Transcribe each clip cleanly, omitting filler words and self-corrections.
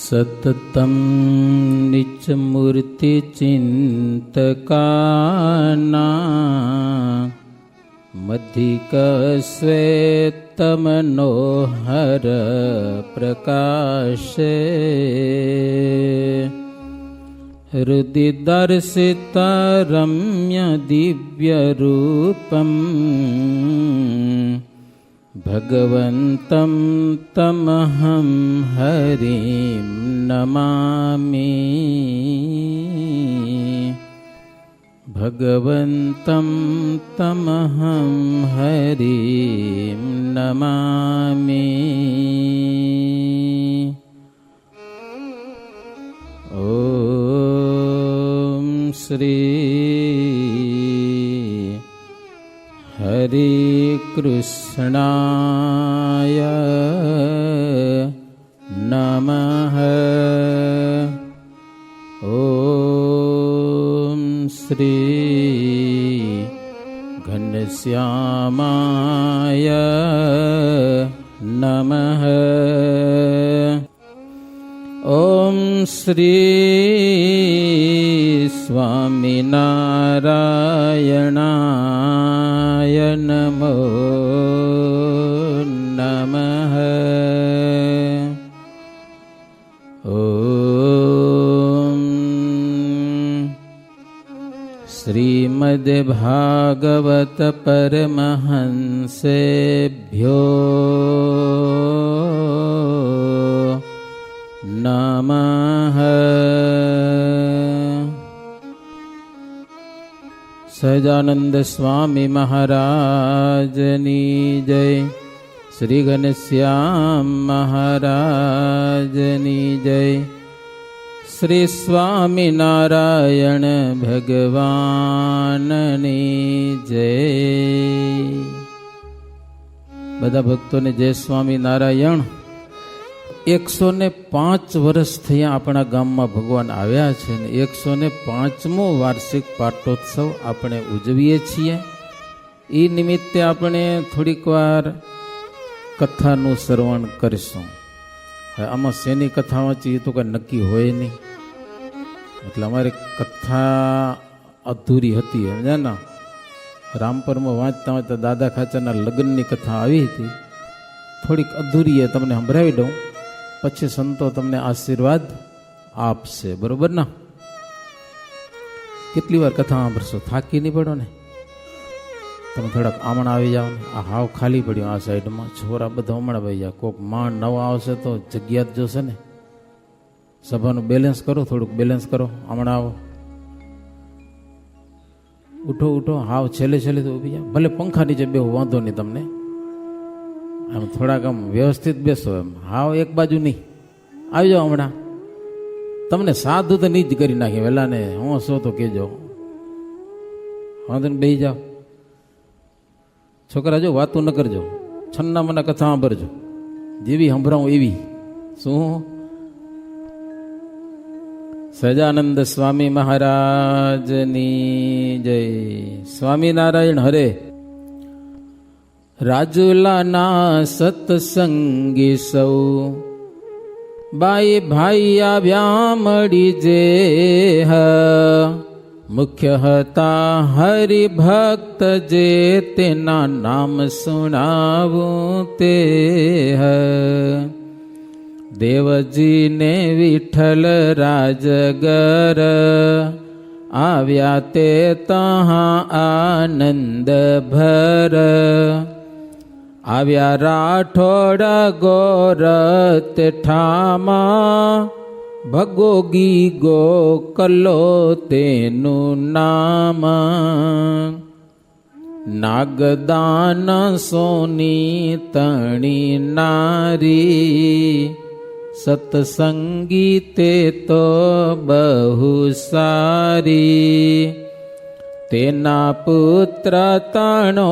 સતતમ નિચમૂર્તિ ચિંતકાના મધિક શ્વેતમનોહર પ્રકાશે હૃદિ દર્શિતા રમ્ય દિવ્ય રૂપમ ભગવંતમ તમહં હરિમ નમામિ ભગવંતમ તમહં હરિમ નમામિ. ઓમ શ્રી હરે કૃષ્ણાય નમઃ. ઓમ શ્રી ઘનશ્યામાય નમઃ. ઓમ શ્રી સ્વામિનારાયણાય નમો નમઃ. ઓમ શ્રીમદ્ ભાગવત પરમહંસેભ્યો નમઃ. સહજાનંદ સ્વામી મહારાજની જય. શ્રી ઘનશ્યામ મહારાજની જય. શ્રી સ્વામિનારાયણ ભગવાનની જય. બધા ભક્તોને જય સ્વામિનારાયણ. 105 વર્ષ થયા આપણા ગામમાં ભગવાન આવ્યા છે ને 105મો વાર્ષિક પાટોત્સવ આપણે ઉજવીએ છીએ. એ નિમિત્તે આપણે થોડીક વાર કથાનું શ્રવણ કરીશું. આમાં શેની કથા વાંચી તો કંઈ નક્કી હોય નહીં, એટલે અમારી કથા અધૂરી હતી. ને રામપરમાં વાંચતા વાંચતા દાદા ખાચરના લગ્નની કથા આવી હતી, થોડીક અધૂરી એ તમને સંભળાવી દઉં, પછી સંતો તમને આશીર્વાદ આપશે. બરોબર ના? કેટલી વાર કથા સાંભળશો, થાકી નહીં પડો ને? તમે થોડાક આમણ આવી જાઓ ને. આ હાવ ખાલી પડ્યું આ સાઈડમાં, છોરા બધા હમણાં ભાઈ જાય. કોઈક માણ નવા આવશે તો જગ્યા જ જોશે ને. સભાનું બેલેન્સ કરો, થોડુંક બેલેન્સ કરો. હમણાં આવો, ઉઠો ઉઠો. હાવ છેલ્લે છેલ્લે તો ઊભી જાઓ. ભલે પંખા નીચે બેહો, વાંધો નહીં તમને. આમ થોડાક આમ વ્યવસ્થિત બેસો, એમ હાવ એક બાજુ નહીં. આવી જાઓ હમણાં. તમને સાધુ તો નહીં જ કરી નાખી વહેલા ને. હું શો તો કહેજો, વાંધો ને બેસી જાઓ. છોકરા જો વાતું ન કરજો, છન્ના મને કથા સાંભળજો, જેવી સંભળાવું એવી. શું? સહજાનંદ સ્વામી મહારાજની જય. સ્વામિનારાયણ હરે. રાજુલાના સત્સંગી સૌ બાઈ ભાઈ આવ્યા મળી જે. મુખ્ય હતા હરિભક્ત જે, તેના નામ સુણાવું તે. દેવજીને વિઠ્ઠલ રાજગર આવ્યા તે તહાં આનંદ ભર. આવ્યા રાઠોડ ગોરત ઠામા, ભગોગી ગોકલો તેનું નામ. નાગદાન સોની તણી નારી, સત્સંગી તે તો બહુ સારી. તેના પુત્ર તણો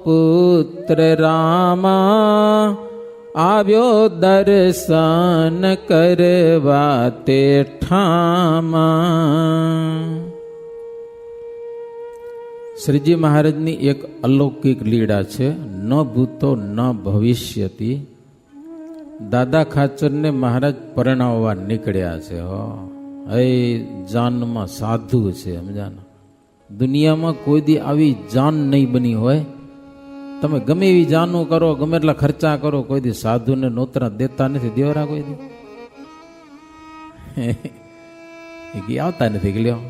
પુત્ર રામા, આવ્યો દર્શન કરવા તે ઠામા. શ્રીજી મહારાજની એક અલૌકિક લીળા છે. ન ભૂતો ન ભવિષ્યતિ. દાદા ખાચરને મહારાજ પરણાવવા નીકળ્યા છે. હો એ જાનમાં સાધુ છે, સમજાને. દુનિયામાં કોઈ દી આવી જાન નહીં બની હોય. તમે ગમે એવી જાનો કરો, ગમે એટલા ખર્ચા કરો, કોઈ દી સાધુને નોતરા દેતા નથી. દેવરા કોઈ દી આવતા નથી કે લ્યો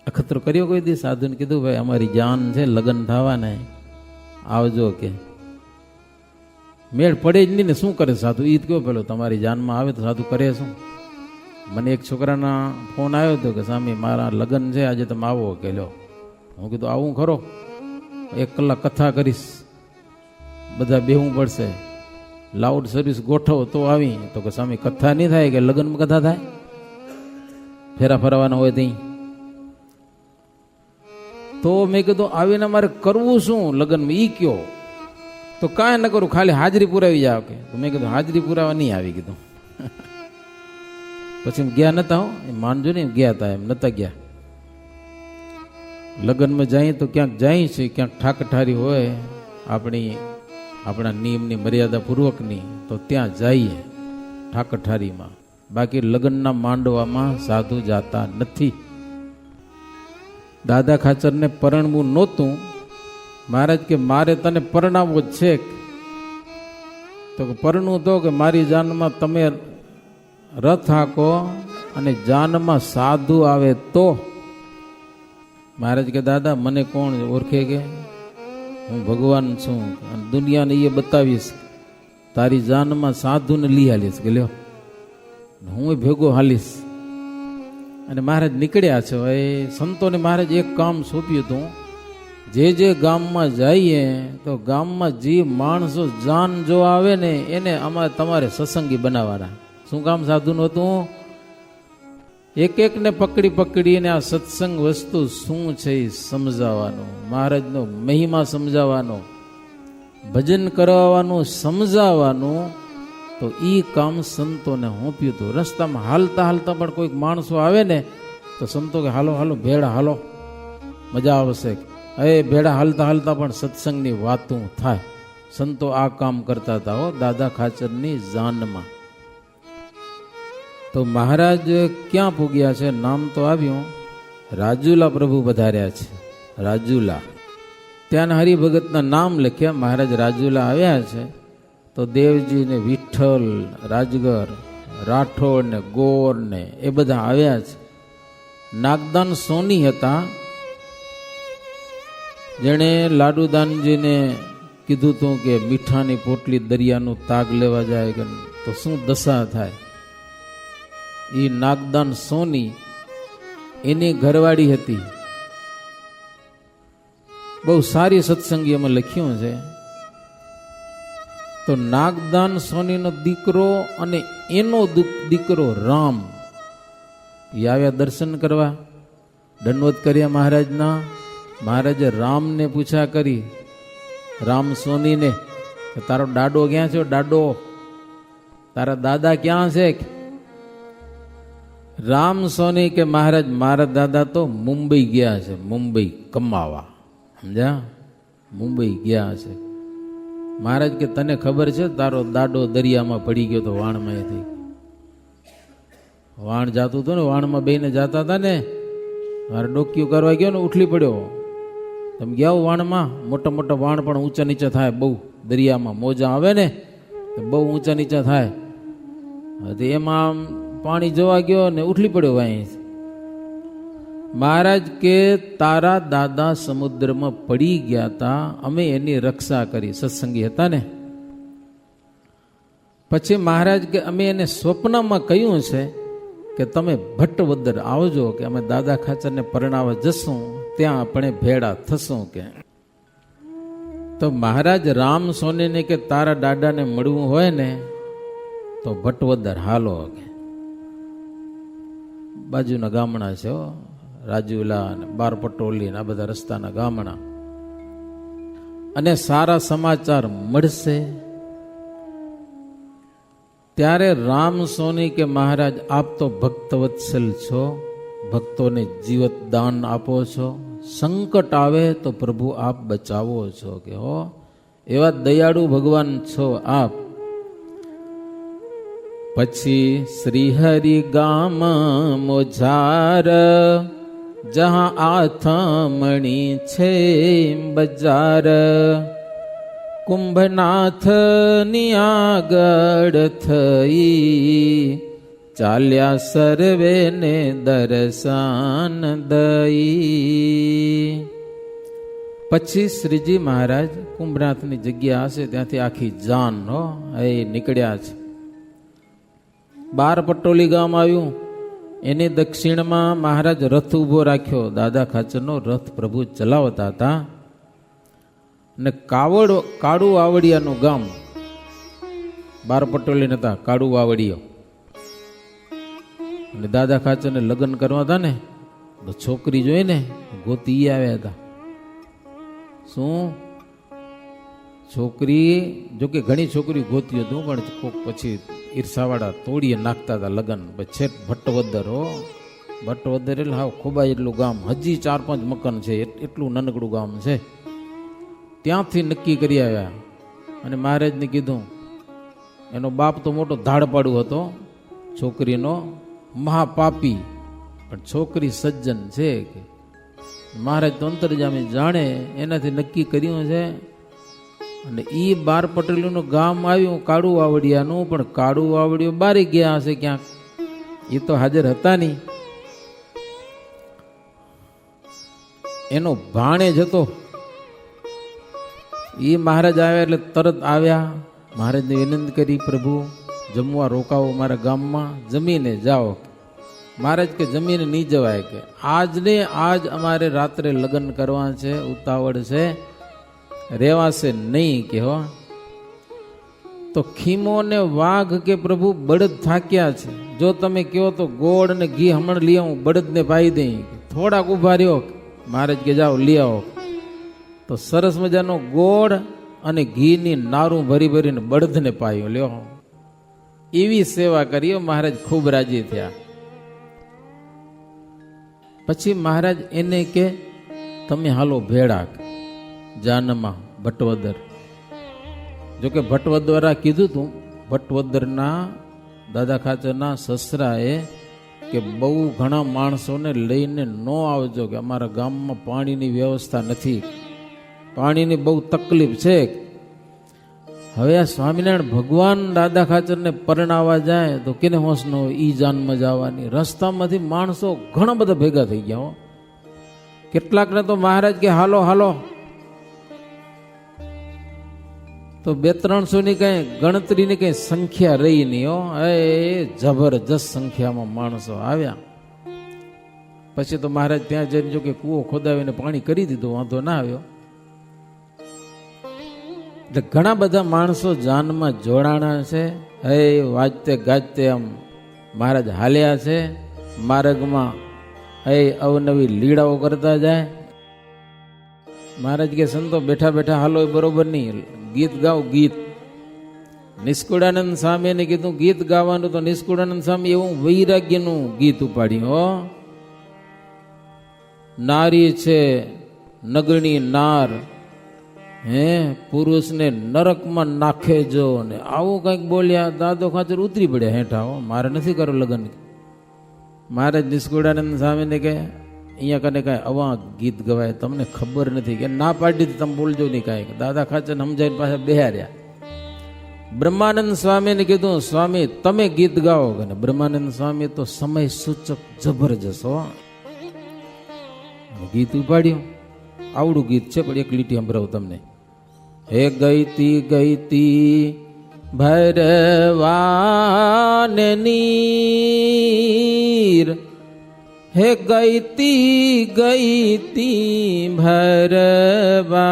અખતરો કર્યો કોઈ દી સાધુને કીધું ભાઈ અમારી જાન છે, લગ્ન થવાના, આવજો કે મેળ પડે જ નહીં ને. શું કરે સાધુ? ઈ કયો પેલો તમારી જાનમાં આવે તો સાધુ કરે શું? મને એક છોકરાના ફોન આવ્યો હતો કે સ્વામી મારા લગ્ન છે, આજે તમે આવો કે લ્યો. હું કીધું આવું ખરો, 1 કલાક કથા કરીશ, બધા બેહવું પડશે, લાઉડ સર્વિસ ગોઠવો તો આવી. તો કે સ્વામી કથા નહીં થાય કે લગ્નમાં કથા થાય? ફેરા ફરવાના હોય ત્યાં. તો મેં કીધું આવીને મારે કરવું શું લગ્નમાં ઈ કયો? તો કાંઈ ન કરું, ખાલી હાજરી પુરાવી જાવ કે. તો મેં કીધું હાજરી પુરાવા નહીં આવી કીધું. પછી ગયા નતા, એમ માનજો ને, ગયા હતા એમ નતા ગયા. લગ્નમાં જાય તો ક્યાંક જાય છે, ક્યાંક ઠાકઠારી હોય આપણા નિયમની મર્યાદા પૂર્વકની, તો ત્યાં જઈએ ઠાકઠારીમાં. બાકી લગ્નના માંડવામાં સાધુ જાતા નથી. દાદા ખાચરને પરણવું નહોતું. મહારાજ કે મારે તને પરણાવવો જ છે. તો પરણવું તો કે મારી જાનમાં તમે રથ હાકો અને જાનમાં સાધુ આવે તો. મહારાજ કે દાદા મને કોણ ઓળખે કે હું ભગવાન છું, અને દુનિયાને એ બતાવીશ. તારી જાનમાં સાધુને લઈ હાલીશ કે લ્યો, હું ભેગો હાલીશ. અને મહારાજ નીકળ્યા છે. એ સંતોને મહારાજ એક કામ સોંપ્યું હતું. જે ગામમાં જઈએ તો ગામમાં જે માણસો જાન જો આવે ને એને તમારે સત્સંગી બનાવવાના. શું કામ સાધુનું હતું? એક ને પકડીને આ સત્સંગ વસ્તુ શું છે એ સમજાવવાનું, મહારાજનો મહિમા સમજાવવાનો, ભજન કરાવવાનું સમજાવવાનું. તો એ કામ સંતોને હોંપ્યું હતું. રસ્તામાં હાલતા પણ કોઈક માણસો આવે ને તો સંતો કે હાલો હાલો ભેળા હાલો, મજા આવશે. ભેળા હાલતા પણ સત્સંગની વાતું થાય. સંતો આ કામ કરતા હતા હો દાદા ખાચરની જાનમાં. તો મહારાજ ક્યાં પૂગ્યા છે? નામ તો આવ્યું, રાજુલા પ્રભુ પધાર્યા છે. રાજુલા ત્યાંના હરિભગતના નામ લખ્યા. મહારાજ રાજુલા આવ્યા છે. તો દેવજી ને વિઠ્ઠલ, રાજગર, રાઠોડ ને ગોર ને એ બધા આવ્યા છે. નાગદાન સોની હતા, જેણે લાડુદાનજીને કીધું હતું કે મીઠાની પોટલી દરિયાનું તાગ લેવા જાય કે તો શું દશા થાય. એ નાગદાન સોની એની ઘરવાળી હતી. બહુ સારી સત્સંગીઓમાં લખ્યું છે. તો નાગદાન સોનીનો દીકરો અને એનો દીકરો રામ એ આવ્યા દર્શન કરવા, દંડવત કર્યા મહારાજના. મહારાજે રામને પૂછા કરી, રામ સોનીને, કે તારો દાડો ક્યાં છે? દાડો તારા દાદા ક્યાં છે? રામ સોની કે મહારાજ મારા દાદા તો મુંબઈ ગયા છે, મુંબઈ કમાવા. સમજ્યા? મુંબઈ ગયા છે. મહારાજ કે તને ખબર છે તારો દાડો દરિયામાં પડી ગયો તો વાણમાંથી? વાણ જાતું હતું ને, વાણમાં બેને જાતા હતા ને, મારે ડોક્યું કરવા ગયો ને ઉઠલી પડ્યો. તમે ગયા વાણમાં? મોટા મોટા વાણ પણ ઊંચા નીચા થાય બહુ. દરિયામાં મોજા આવે ને તો બહુ ઊંચા નીચા થાય. એમાં પાણી જોવા ગયો ને ઉઠલી પડ્યો અહીં. મહારાજ કે તારા દાદા સમુદ્રમાં પડી ગયા હતા, અમે એની રક્ષા કરી. સત્સંગી હતા ને. પછી મહારાજ કે અમે એને સ્વપ્નમાં કહ્યું છે કે તમે ભટ્ટવદર આવજો, કે અમે દાદા ખાચરને પરણાવવા જશું, ત્યાં આપણે ભેળા થશું. કે તો મહારાજ રામ સોનીને કે તારા દાદાને મળવું હોય ને તો ભટ્ટવદર હાલો. કે બાજુના ગામડા છે, રાજુલા અને બારપટોલી આ બધા રસ્તાના ગામડા, અને સારા સમાચાર મળશે. ત્યારે રામ સોની કે મહારાજ આપ તો ભક્તવત્સલ છો, ભક્તોને જીવત દાન આપો છો, સંકટ આવે તો પ્રભુ આપ બચાવો છો. કે હો એવા દયાળુ ભગવાન છો આપ. પછી શ્રીહરિ ગામ મોજાર, જહાં આથમણી છે બજાર, કુંભનાથની આગળ થઈ, ચાલ્યા સર્વેને દર્શન દઈ. પછી શ્રીજી મહારાજ કુંભનાથની જગ્યા હશે ત્યાંથી આખી જાન એ નીકળ્યા છે. 12 પટોલી ગામ આવ્યું. એની દક્ષિણમાં મહારાજ રથ ઊભો રાખ્યો. દાદા ખાચરનો રથ પ્રભુ ચલાવતા હતા. ને કાળુ વાવડિયાનું ગામ, 12 પટોલી નતા, કાળુ વાવડિયો. અને દાદા ખાચરને લગ્ન કરવા હતા ને તો છોકરી જોઈને ગોતી આવ્યા હતા. શું છોકરી, જોકે ઘણી છોકરી ગોતી હતું, પણ કોક પછી ઈર્ષાવાળા તોડીએ નાખતા હતા લગ્ન. છેટ ભટ્ટવદર, ભટ્ટવદર એટલે હાવ ખોબાઈ એટલું ગામ, હજી 4-5 મકાન છે એટલું નાનકડું ગામ છે. ત્યાંથી નક્કી કરી આવ્યા. અને મહારાજને કીધું, એનો બાપ તો મોટો ધાડપાડુ હતો, છોકરીનો મહાપાપી, પણ છોકરી સજ્જન છે. મહારાજ તો અંતરજામી જાણે, એનાથી નક્કી કર્યું છે. અને એ 12 પટેલીનું ગામ આવ્યું કાળુ વાવડિયાનું, પણ કાળુ વાવડિયો બારી ગયા હશે ક્યાંક, એ તો હાજર હતા નહીં. એનો ભાણેજ હતો. એ મહારાજ આવ્યા એટલે તરત આવ્યા. મહારાજને વિનંતી કરી, પ્રભુ જમવા રોકાવો મારા ગામમાં, જમીને જાઓ. મહારાજ કે જમીને નહીં જવાય, કે આજને આજ અમારે રાત્રે લગ્ન કરવા છે, ઉતાવળ છે, રેવાશે નહીં કે હો. તો ખીમો ને વાઘ કે પ્રભુ બળદ થાક્યા છે, જો તમે કહો તો ગોળ ને ઘી હમણાં લઈ આવું, બળદને પાઈ દઈ. થોડાક ઉભા રહ્યો. મહારાજ કે જાઓ લઈ આવો. તો સરસ મજાનો ગોળ અને ઘીની નારું ભરી ભરીને બળદને પાયો. લ્યો, એવી સેવા કરી. મહારાજ ખૂબ રાજી થયા. પછી મહારાજ એને કે તમે હાલો ભેળા જાનમાં ભટ્ટવદર. જોકે ભટ્ટવદરા કીધું તું, ભટ્ટવદરના દાદા ખાચરના સસરાએ કે બહુ ઘણા માણસોને લઈને ન આવજો, કે અમારા ગામમાં પાણીની વ્યવસ્થા નથી, પાણીની બહુ તકલીફ છે. હવે આ સ્વામિનારાયણ ભગવાન દાદા ખાચરને પરણાવવા જાય તો કેને હોશ ન હોય ઈ જાનમાં જવાની. રસ્તામાંથી માણસો ઘણા બધા ભેગા થઈ ગયા. કેટલાકને તો મહારાજ કે હાલો હાલો, તો 200-300 ની કઈ ગણતરીની કઈ સંખ્યા રહી નહીં. એ જબરજસ્ત સંખ્યામાં માણસો આવ્યા. પછી તો મહારાજ ત્યાં જઈને જો કે કૂવો ખોદાવીને પાણી કરી દીધું, વાંધો ના આવ્યો. એટલે ઘણા બધા માણસો જાનમાં જોડાણા છે. હે વાજતે ગાજતે આમ મહારાજ હાલ્યા છે. માર્ગમાં હે અવનવી લીડાઓ કરતા જાય. મહારાજ કે સંતો બેઠા બેઠા હાલો એ બરોબર નહીં, ગીત ગાઓ ગીત. નિષ્કુળાનંદ સ્વામીને કીધું ગીત ગાવાનું, તો નિષ્કુળાનંદ સ્વામી એવું વૈરાગ્યનું ગીત ઉપાડ્યું. નારી છે નગણી નાર, પુરુષને નરકમાં નાખે જો, ને આવું કંઈક બોલ્યા. દાદો ખાચર ઉતરી પડ્યા હેઠા. મારે નથી કરો લગ્ન. મહારાજ નિષ્કુળાનંદ સ્વામીને કે અહીંયા કને કાંઈ આવા ગીત ગવાય, તમને ખબર નથી, કે ના પાડી દીધી, તમે બોલજો નહીં કાંઈક. દાદા ખાચર સમજાઈને પાછા બેહાર્યા. બ્રહ્માનંદ સ્વામીને કીધું સ્વામી તમે ગીત ગાઓ. કે બ્રહ્માનંદ સ્વામી તો સમય સૂચક જબરજસ્ત. ગીત ઉપાડ્યું. આવડું ગીત છે, પણ એક લીટી સંભળાવું તમને. હે ગઈતી ભરવાને નીર, હે ગઈતી ભરવાને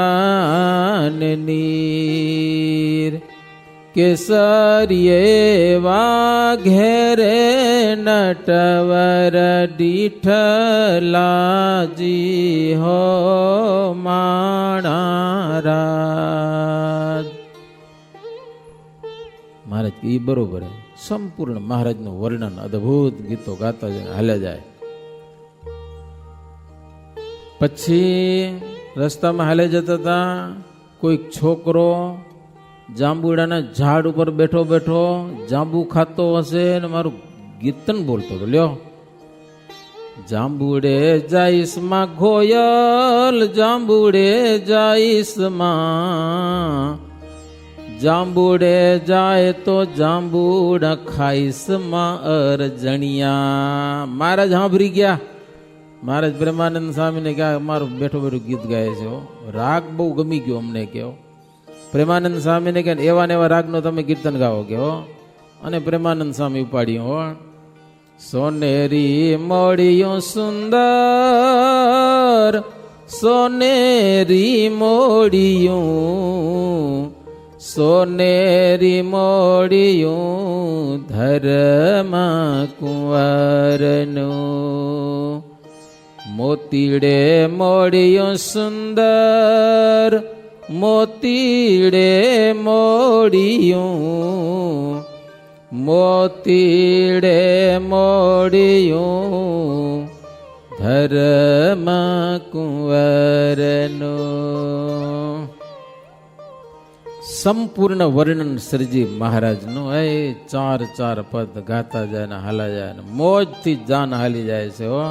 નીર, કેસરીએ વાઘેરે નટવર દીઠલાજી હો માણારાજ. મહારાજ એ બરોબર હે. સંપૂર્ણ મહારાજનું વર્ણન અદભુત ગીતો ગાતા જાય, હાલ્યા જાય. પછી રસ્તામાં હાલે જતા હતા. કોઈક છોકરો જાંબુડાના ઝાડ ઉપર બેઠો બેઠો જાંબુ ખાતો હશે ને મારું કીર્તન બોલતો હતો. લ્યો, જાંબુડે જાઈસમાં ઘોયલ, જાંબુડે જાઈસમાં, જાંબુડે જાય તો જાંબુડા ખાઈસમાં અરજણિયા. મહારાજ સાંભળી ગયા. મહારાજ પ્રેમાનંદ સ્વામીને ક્યાં મારું બેઠો બેઠું ગીત ગાય છે. રાગ બહુ ગમી ગયો અમને કહો. પ્રેમાનંદ સ્વામીને કે એવા ને એવા રાગનો તમે કીર્તન ગાવો કહો. અને પ્રેમાનંદ સ્વામી ઉપાડ્યું હો. સોનેરી મોડિયું સુંદર, સોનેરી મોડિયું, સોનેરી મોડિયું ધર્મ કુંવરનું. મોતીડે મોડિયું સુંદર, મોતીડે મોડિયું, મોતીડે મોડિયું ધર્મ કુંવરનું. સંપૂર્ણ વર્ણન શ્રીજી મહારાજનું. એ ચાર ચાર પદ ગાતા જાય ને હાલા જાય ને મોજથી જાન હાલી જાય છે. હો